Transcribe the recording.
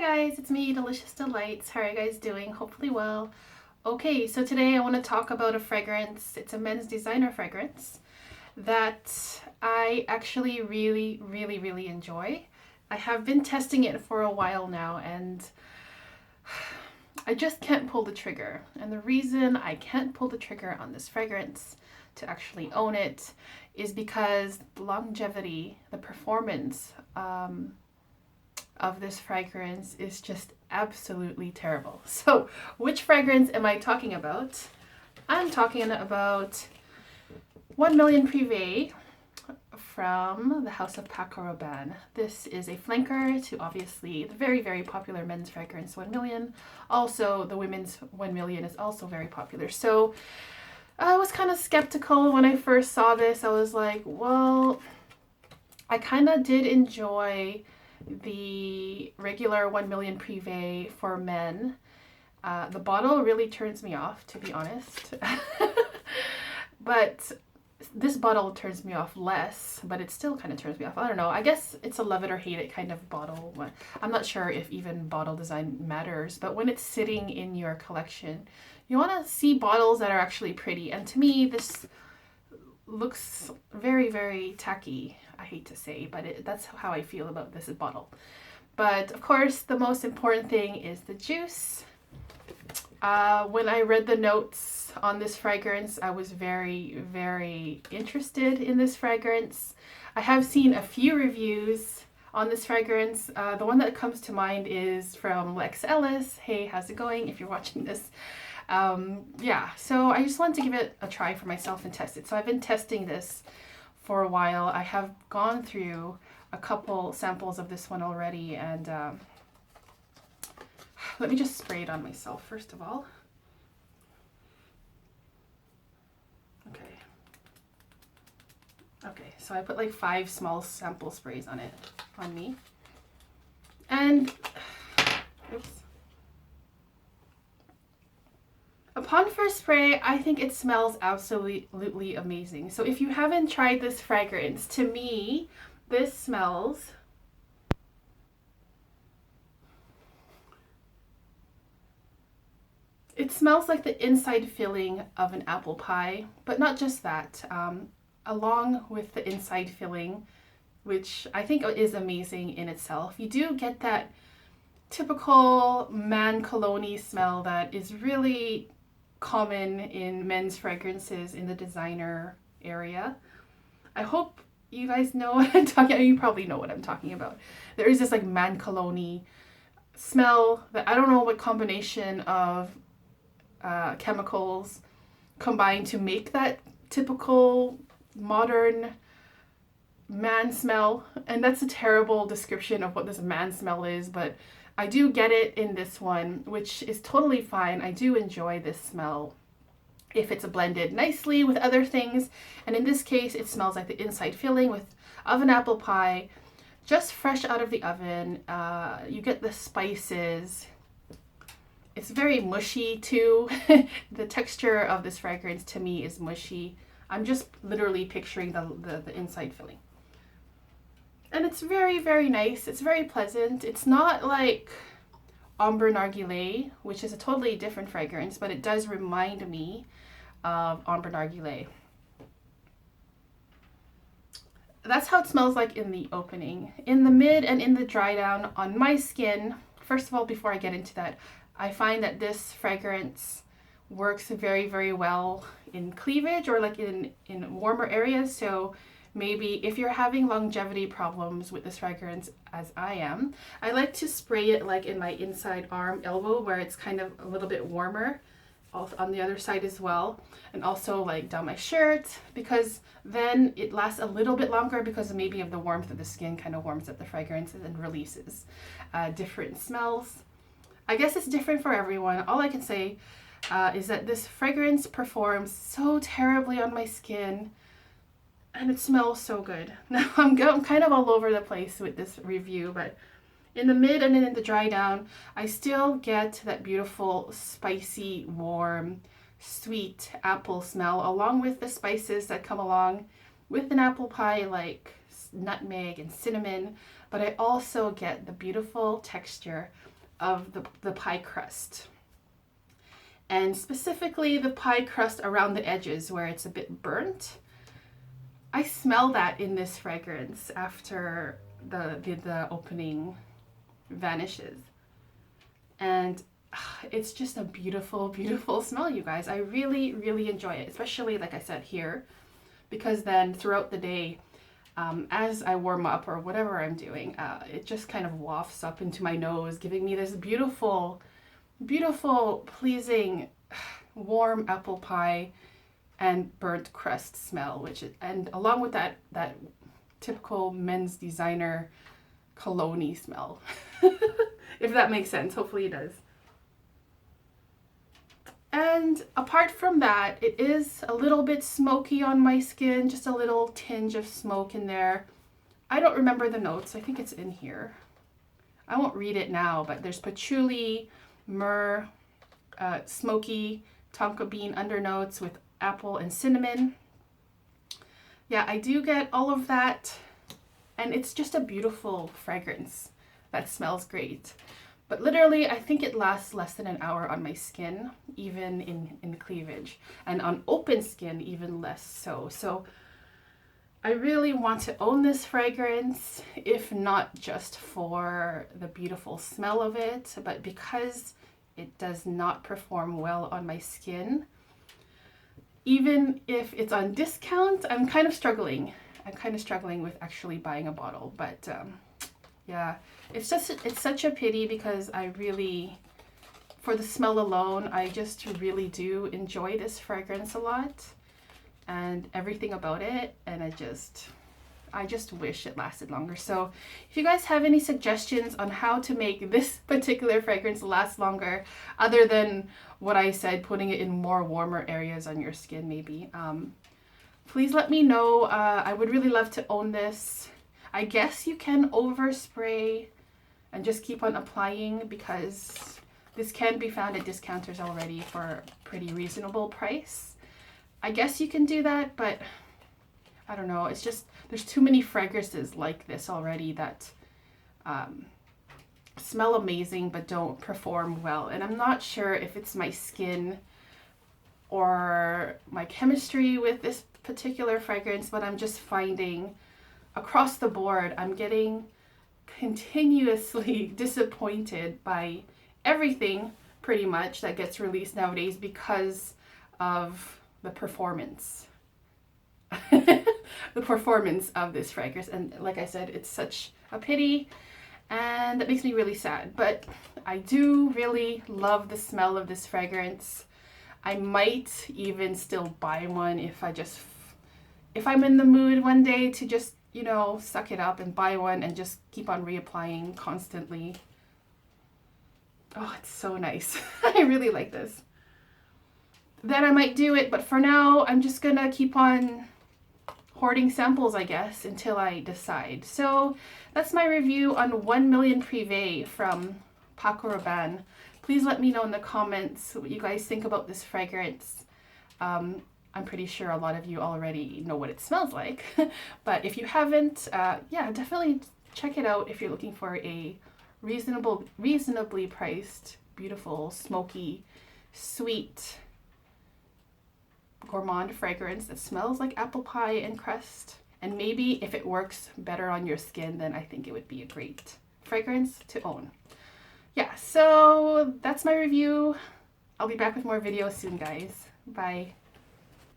guys, it's me, Delicious Delights. How are you guys doing? Hopefully well. Okay, so today I want to talk about a fragrance. It's a men's designer fragrance that I actually really enjoy. I have been testing it for a while now and I just can't pull the trigger. And the reason I can't pull the trigger on this fragrance to actually own it is because the longevity, the performance, of this fragrance is just absolutely terrible. So, which fragrance am I talking about? I'm talking about 1 Million Prive from the house of Paco Rabanne. This is a flanker to obviously the very popular men's fragrance 1 Million. Also, the women's 1 Million is also very popular. So, I was kind of skeptical when I first saw this. I was like, well, I kind of did enjoy the regular 1 Million Prive for men. The bottle really turns me off, to be honest. But this bottle turns me off less, but it still kind of turns me off. I don't know. I guess it's a love it or hate it kind of bottle. I'm not sure if even bottle design matters, but when it's sitting in your collection, you want to see bottles that are actually pretty. And to me, this looks very tacky. I hate to say, but that's how I feel about this bottle. But of course, the most important thing is the juice. When I read the notes on this fragrance, I was very interested in this fragrance. I have seen a few reviews on this fragrance. The one that comes to mind is from Lex Ellis. Hey, how's it going if you're watching this? Yeah, so I just wanted to give it a try for myself and test it. So I've been testing this for a while. I have gone through a couple samples of this one already, and let me just spray it on myself first of all. Okay, so I put like 5 small sample sprays on me. And oops. Upon first spray, I think it smells absolutely amazing. So if you haven't tried this fragrance, to me, this smells like the inside filling of an apple pie, but not just that. Along with the inside filling, which I think is amazing in itself, you do get that typical man cologne smell that is really common in men's fragrances in the designer area. I hope you guys know what I'm talking about. You probably know what I'm talking about. There is this like man cologne smell that I don't know what combination of chemicals combine to make that typical modern man smell. And that's a terrible description of what this man smell is, but I do get it in this one, which is totally fine. I do enjoy this smell if it's blended nicely with other things. And in this case, it smells like the inside filling of an apple pie, just fresh out of the oven. You get the spices. It's very mushy too. The texture of this fragrance to me is mushy. I'm just literally picturing the inside filling. And it's very nice. It's very pleasant. It's not like Ambre Narguilé, which is a totally different fragrance, but it does remind me of Ambre Narguilé. That's how it smells like in the opening. In the mid and in the dry down on my skin, first of all, before I get into that, I find that this fragrance works very well in cleavage or like in warmer areas. So maybe if you're having longevity problems with this fragrance, as I am, I like to spray it like in my inside arm, elbow, where it's kind of a little bit warmer, on the other side as well, and also like down my shirt, because then it lasts a little bit longer because maybe of the warmth of the skin kind of warms up the fragrances and releases different smells. I guess it's different for everyone. All I can say is that this fragrance performs so terribly on my skin, and it smells so good. Now I'm kind of all over the place with this review, but in the mid and in the dry down, I still get that beautiful, spicy, warm, sweet apple smell, along with the spices that come along with an apple pie, like nutmeg and cinnamon. But I also get the beautiful texture of the pie crust. And specifically the pie crust around the edges where it's a bit burnt. I smell that in this fragrance after the opening vanishes. And it's just a beautiful, beautiful smell, you guys. I really, really enjoy it, especially, like I said, here, because then throughout the day, as I warm up or whatever I'm doing, it just kind of wafts up into my nose, giving me this beautiful, beautiful, pleasing, warm apple pie and burnt crust smell, and along with that typical men's designer cologne-y smell. If that makes sense. Hopefully it does. And apart from that, it is a little bit smoky on my skin, just a little tinge of smoke in there. I don't remember the notes. I think it's in here. I won't read it now, but there's patchouli, myrrh, smoky tonka bean undernotes with apple and cinnamon. Yeah, I do get all of that, and it's just a beautiful fragrance that smells great. But literally, I think it lasts less than an hour on my skin, even in cleavage, and on open skin, even less so. So I really want to own this fragrance, if not just for the beautiful smell of it, but because it does not perform well on my skin. Even if it's on discount, I'm kind of struggling. With actually buying a bottle, but yeah, it's such a pity because I really, for the smell alone, I just really do enjoy this fragrance a lot and everything about it, and I just wish it lasted longer. So if you guys have any suggestions on how to make this particular fragrance last longer, other than what I said, putting it in more warmer areas on your skin maybe, please let me know. I would really love to own this. I guess you can overspray and just keep on applying, because this can be found at discounters already for a pretty reasonable price. I guess you can do that, but I don't know. It's just, there's too many fragrances like this already that smell amazing but don't perform well. And I'm not sure if it's my skin or my chemistry with this particular fragrance, but I'm just finding across the board, I'm getting continuously disappointed by everything pretty much that gets released nowadays because of the performance. The performance of this fragrance. And like I said, it's such a pity, and that makes me really sad. But I do really love the smell of this fragrance. I might even still buy one if I'm in the mood one day to just, you know, suck it up and buy one and just keep on reapplying constantly. Oh, it's so nice. I really like this. Then I might do it, but for now, I'm just gonna keep on hoarding samples, I guess, until I decide. So that's my review on 1 Million Prive from Paco Rabanne. Please let me know in the comments what you guys think about this fragrance. I'm pretty sure a lot of you already know what it smells like, but if you haven't, yeah, definitely check it out if you're looking for a reasonably priced, beautiful, smoky, sweet, gourmand fragrance that smells like apple pie and crust. And maybe if it works better on your skin, then I think it would be a great fragrance to own. Yeah, so that's my review. I'll be back with more videos soon, guys. Bye.